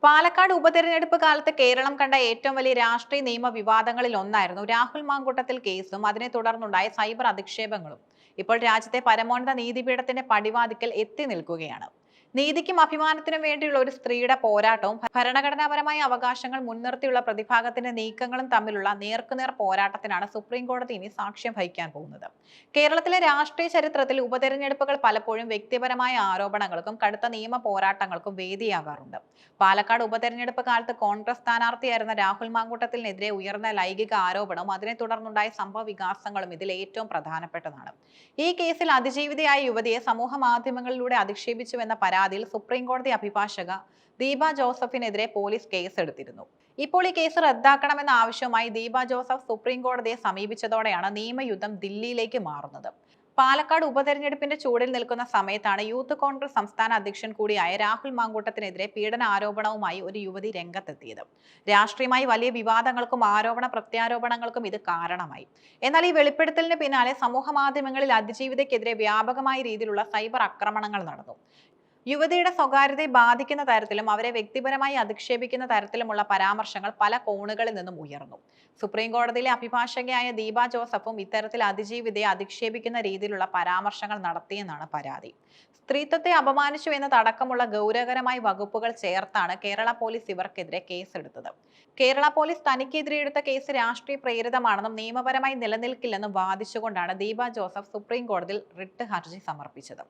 പാലക്കാട് ഉപതെരഞ്ഞെടുപ്പ് കാലത്ത് കേരളം കണ്ട ഏറ്റവും വലിയ രാഷ്ട്രീയ നിയമ വിവാദങ്ങളിൽ ഒന്നായിരുന്നു രാഹുൽ മാങ്കൂട്ടത്തിൽ കേസും അതിനെ തുടർന്നുണ്ടായ സൈബർ അധിക്ഷേപങ്ങളും. ഇപ്പോൾ രാജ്യത്തെ പരമോന്നത നീതിപീഠത്തിന്റെ പടിവാതിക്കൽ എത്തി നിൽക്കുകയാണ്. നീതിക്കും അഭിമാനത്തിനും വേണ്ടിയുള്ള ഒരു സ്ത്രീയുടെ പോരാട്ടവും ഭരണഘടനാപരമായ അവകാശങ്ങൾ മുൻനിർത്തിയുള്ള പ്രതിഭാഗത്തിന്റെ നീക്കങ്ങളും തമ്മിലുള്ള നേർക്കുനേർ പോരാട്ടത്തിനാണ് സുപ്രീം കോടതി ഇനി സാക്ഷ്യം വഹിക്കാൻ പോകുന്നത്. കേരളത്തിലെ രാഷ്ട്രീയ ചരിത്രത്തിൽ ഉപതെരഞ്ഞെടുപ്പുകൾ പലപ്പോഴും വ്യക്തിപരമായ ആരോപണങ്ങൾക്കും കടുത്ത നിയമ പോരാട്ടങ്ങൾക്കും വേദിയാകാറുണ്ട്. പാലക്കാട് ഉപതെരഞ്ഞെടുപ്പ് കാലത്ത് കോൺഗ്രസ് സ്ഥാനാർത്ഥിയായിരുന്ന രാഹുൽ മാങ്കൂട്ടത്തിനെതിരെ ഉയർന്ന ലൈംഗിക ആരോപണവും അതിനെ തുടർന്നുണ്ടായ സംഭവ വികാസങ്ങളും ഇതിൽ ഏറ്റവും പ്രധാനപ്പെട്ടതാണ്. ഈ കേസിൽ അതിജീവിതയായ യുവതിയെ സമൂഹ മാധ്യമങ്ങളിലൂടെ അധിക്ഷേപിച്ചുവെന്ന പരാതിയിൽ സുപ്രീം കോടതി അഭിഭാഷക ദീപ ജോസഫിനെതിരെ പോലീസ് കേസെടുത്തിരുന്നു. ഇപ്പോൾ ഈ കേസ് റദ്ദാക്കണമെന്ന ആവശ്യവുമായി ദീപ ജോസഫ് സുപ്രീം കോടതിയെ സമീപിച്ചതോടെയാണ് നിയമയുദ്ധം ദില്ലിയിലേക്ക് മാറുന്നത്. പാലക്കാട് ഉപതെരഞ്ഞെടുപ്പിന്റെ ചൂടിൽ നിൽക്കുന്ന സമയത്താണ് യൂത്ത് കോൺഗ്രസ് സംസ്ഥാന അധ്യക്ഷൻ കൂടിയായ രാഹുൽ മാങ്കൂട്ടത്തിനെതിരെ പീഡന ആരോപണവുമായി ഒരു യുവതി രംഗത്തെത്തിയത്. രാഷ്ട്രീയമായി വലിയ വിവാദങ്ങൾക്കും ആരോപണ പ്രത്യാരോപണങ്ങൾക്കും ഇത് കാരണമായി. എന്നാൽ ഈ വെളിപ്പെടുത്തലിന് പിന്നാലെ സമൂഹ മാധ്യമങ്ങളിൽ അതിജീവിതയ്ക്കെതിരെ വ്യാപകമായ രീതിയിലുള്ള സൈബർ ആക്രമണങ്ങൾ നടന്നു. യുവതിയുടെ സ്വകാര്യതയെ ബാധിക്കുന്ന തരത്തിലും അവരെ വ്യക്തിപരമായി അധിക്ഷേപിക്കുന്ന തരത്തിലുമുള്ള പരാമർശങ്ങൾ പല കോണുകളിൽ നിന്നും ഉയർന്നു. സുപ്രീം കോടതിയിലെ അഭിഭാഷകയായ ദീപ ജോസഫും ഇത്തരത്തിൽ അതിജീവിതയെ അധിക്ഷേപിക്കുന്ന രീതിയിലുള്ള പരാമർശങ്ങൾ നടത്തിയെന്നാണ് പരാതി. സ്ത്രീത്വത്തെ അപമാനിച്ചു എന്നതടക്കമുള്ള ഗൗരവകരമായ വകുപ്പുകൾ ചേർത്താണ് കേരള പോലീസ് ഇവർക്കെതിരെ കേസെടുത്തത്. കേരള പോലീസ് തനിക്കെതിരെ എടുത്ത കേസ് രാഷ്ട്രീയ പ്രേരിതമാണെന്നും നിയമപരമായി നിലനിൽക്കില്ലെന്നും വാദിച്ചുകൊണ്ടാണ് ദീപ ജോസഫ് സുപ്രീം കോടതിയിൽ റിട്ട് ഹർജി സമർപ്പിച്ചത്.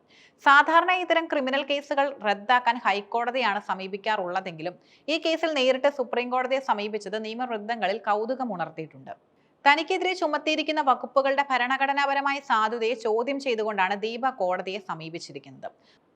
സാധാരണ ഇത്തരം ക്രിമിനൽ കേസുകൾ റദ്ദാക്കാൻ ഹൈക്കോടതിയാണ് സമീപിക്കാറുള്ളതെങ്കിലും ഈ കേസിൽ നേരിട്ട് സുപ്രീം കോടതിയെ സമീപിച്ചത് നിയമവൃത്തങ്ങളിൽ കൗതുകമുണർത്തിയിട്ടുണ്ട്. തനിക്കെതിരെ ചുമത്തിയിരിക്കുന്ന വകുപ്പുകളുടെ ഭരണഘടനാപരമായ സാധുതയെ ചോദ്യം ചെയ്തുകൊണ്ടാണ് ദീപ കോടതിയെ സമീപിച്ചിരിക്കുന്നത്.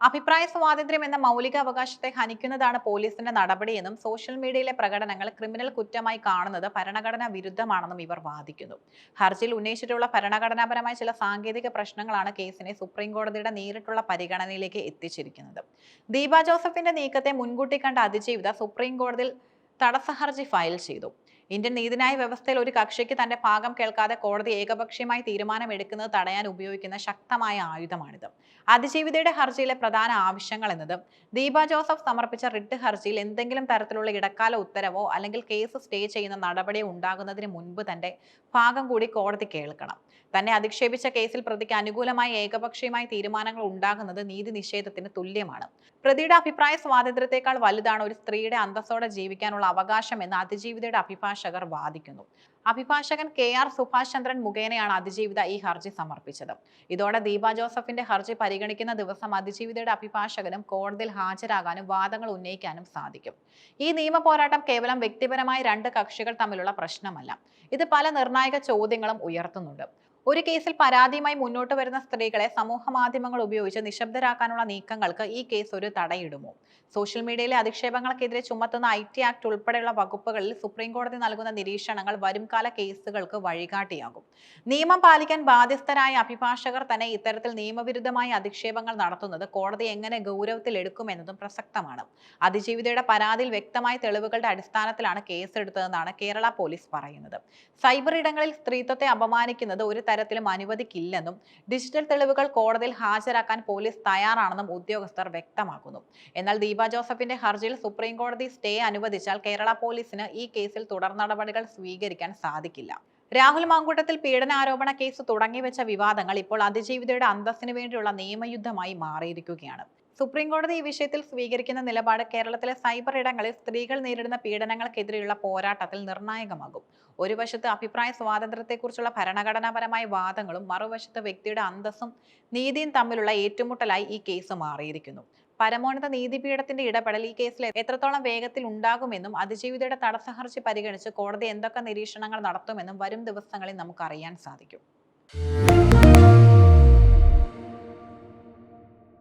അഭിപ്രായ സ്വാതന്ത്ര്യം എന്ന മൗലിക അവകാശത്തെ ഹനിക്കുന്നതാണ് പോലീസിന്റെ നടപടിയെന്നും സോഷ്യൽ മീഡിയയിലെ പ്രകടനങ്ങൾ ക്രിമിനൽ കുറ്റമായി കാണുന്നത് ഭരണഘടനാ വിരുദ്ധമാണെന്നും ഇവർ വാദിക്കുന്നു. ഹർജിയിൽ ഉന്നയിച്ചിട്ടുള്ള ഭരണഘടനാപരമായ ചില സാങ്കേതിക പ്രശ്നങ്ങളാണ് കേസിനെ സുപ്രീം കോടതിയുടെ നേരിട്ടുള്ള പരിഗണനയിലേക്ക് എത്തിച്ചിരിക്കുന്നത്. ദീപ ജോസഫിന്റെ നീക്കത്തെ മുൻകൂട്ടി കണ്ട അതിജീവിത സുപ്രീം കോടതിയിൽ തടസ്സ ഹർജി ഫയൽ ചെയ്തു. ഇന്ത്യൻ നീതിന്യായ വ്യവസ്ഥയിൽ ഒരു കക്ഷിക്ക് തന്റെ ഭാഗം കേൾക്കാതെ കോടതി ഏകപക്ഷീയമായി തീരുമാനമെടുക്കുന്നത് തടയാൻ ഉപയോഗിക്കുന്ന ശക്തമായ ആയുധമാണിത്. അതിജീവിതയുടെ ഹർജിയിലെ പ്രധാന ആവശ്യങ്ങൾ എന്നത് ദീപ ജോസഫ് സമർപ്പിച്ച റിട്ട് ഹർജിയിൽ എന്തെങ്കിലും തരത്തിലുള്ള ഇടക്കാല ഉത്തരവോ അല്ലെങ്കിൽ കേസ് സ്റ്റേ ചെയ്യുന്ന നടപടിയോ ഉണ്ടാകുന്നതിന് മുൻപ് തന്റെ ഭാഗം കൂടി കോടതി കേൾക്കണം. തന്നെ അധിക്ഷേപിച്ച കേസിൽ പ്രതിക്ക് അനുകൂലമായി ഏകപക്ഷീയമായി തീരുമാനങ്ങൾ ഉണ്ടാകുന്നത് നീതി നിഷേധത്തിന് തുല്യമാണ്. പ്രതിയുടെ അഭിപ്രായ സ്വാതന്ത്ര്യത്തെക്കാൾ വലുതാണ് ഒരു സ്ത്രീയുടെ അന്തസ്സോടെ ജീവിക്കാനുള്ള അവകാശം എന്ന് അതിജീവിതയുടെ അഭിഭാഷകർ വാദിക്കുന്നു. അഭിഭാഷകൻ KR സുഭാഷ് ചന്ദ്രൻ മുഖേനയാണ് അതിജീവിത ഈ ഹർജി സമർപ്പിച്ചത്. ഇതോടെ ദീപ ജോസഫിന്റെ ഹർജി പരിഗണിക്കുന്ന ദിവസം അതിജീവിതയുടെ അഭിഭാഷകനും കോടതിയിൽ ഹാജരാകാനും വാദങ്ങൾ ഉന്നയിക്കാനും സാധിക്കും. ഈ നിയമ പോരാട്ടം കേവലം വ്യക്തിപരമായ രണ്ട് കക്ഷികൾ തമ്മിലുള്ള പ്രശ്നമല്ല. ഇത് പല നിർണായക ചോദ്യങ്ങളും ഉയർത്തുന്നുണ്ട്. ഒരു കേസിൽ പരാതിയുമായി മുന്നോട്ട് വരുന്ന സ്ത്രീകളെ സമൂഹ മാധ്യമങ്ങൾ ഉപയോഗിച്ച് നിശബ്ദരാക്കാനുള്ള നീക്കങ്ങൾക്ക് ഈ കേസ് ഒരു തടയിടുമോ? സോഷ്യൽ മീഡിയയിലെ അധിക്ഷേപങ്ങൾക്കെതിരെ ചുമത്തുന്ന IT ആക്ട് ഉൾപ്പെടെയുള്ള വകുപ്പുകളിൽ സുപ്രീം കോടതി നൽകുന്ന നിരീക്ഷണങ്ങൾ വരുംകാല കേസുകൾക്ക് വഴികാട്ടിയാകും. നിയമം പാലിക്കാൻ ബാധ്യസ്ഥരായ അഭിഭാഷകർ തന്നെ ഇത്തരത്തിൽ നിയമവിരുദ്ധമായ അധിക്ഷേപങ്ങൾ നടത്തുന്നത് കോടതി എങ്ങനെ ഗൗരവത്തിൽ എടുക്കുമെന്നതും പ്രസക്തമാണ്. അതിജീവിതയുടെ പരാതിയിൽ വ്യക്തമായ തെളിവുകളുടെ അടിസ്ഥാനത്തിലാണ് കേസെടുത്തതെന്നാണ് കേരള പോലീസ് പറയുന്നത്. സൈബർ ഇടങ്ങളിൽ സ്ത്രീത്വത്തെ അപമാനിക്കുന്നത് ഒരു തരത്തിലും അനുവദിക്കില്ലെന്നും ഡിജിറ്റൽ തെളിവുകൾ കോടതിയിൽ ഹാജരാക്കാൻ പോലീസ് തയ്യാറാണെന്നും ഉദ്യോഗസ്ഥർ വ്യക്തമാക്കുന്നു. എന്നാൽ ദീപ ജോസഫിന്റെ ഹർജിയിൽ സുപ്രീം കോടതി സ്റ്റേ അനുവദിച്ചാൽ കേരള പോലീസിന് ഈ കേസിൽ തുടർ നടപടികൾ സ്വീകരിക്കാൻ സാധിക്കില്ല. രാഹുൽ മാങ്കൂട്ടത്തിൽ പീഡനാരോപണ കേസ് തുടങ്ങിവെച്ച വിവാദങ്ങൾ ഇപ്പോൾ അതിജീവിതയുടെ അന്തസ്സിന് വേണ്ടിയുള്ള നിയമയുദ്ധമായി മാറിയിരിക്കുകയാണ്. സുപ്രീം കോടതി ഈ വിഷയത്തിൽ സ്വീകരിക്കുന്ന നിലപാട് കേരളത്തിലെ സൈബർ ഇടങ്ങളിൽ സ്ത്രീകൾ നേരിടുന്ന പീഡനങ്ങൾക്കെതിരെയുള്ള പോരാട്ടത്തിൽ നിർണായകമാകും. ഒരു വശത്ത് അഭിപ്രായ സ്വാതന്ത്ര്യത്തെക്കുറിച്ചുള്ള ഭരണഘടനാപരമായ വാദങ്ങളും മറുവശത്ത് വ്യക്തിയുടെ അന്തസ്സും നീതിയും തമ്മിലുള്ള ഏറ്റുമുട്ടലായി ഈ കേസ് മാറിയിരിക്കുന്നു. പരമോന്നത നീതിപീഠത്തിന്റെ ഇടപെടൽ ഈ കേസിൽ എത്രത്തോളം വേഗത്തിൽ ഉണ്ടാകുമെന്നും അതിജീവിതയുടെ തടസ്സ ഹർജി പരിഗണിച്ച് കോടതി എന്തൊക്കെ നിരീക്ഷണങ്ങൾ നടത്തുമെന്നും വരും ദിവസങ്ങളിൽ നമുക്ക് അറിയാൻ സാധിക്കും.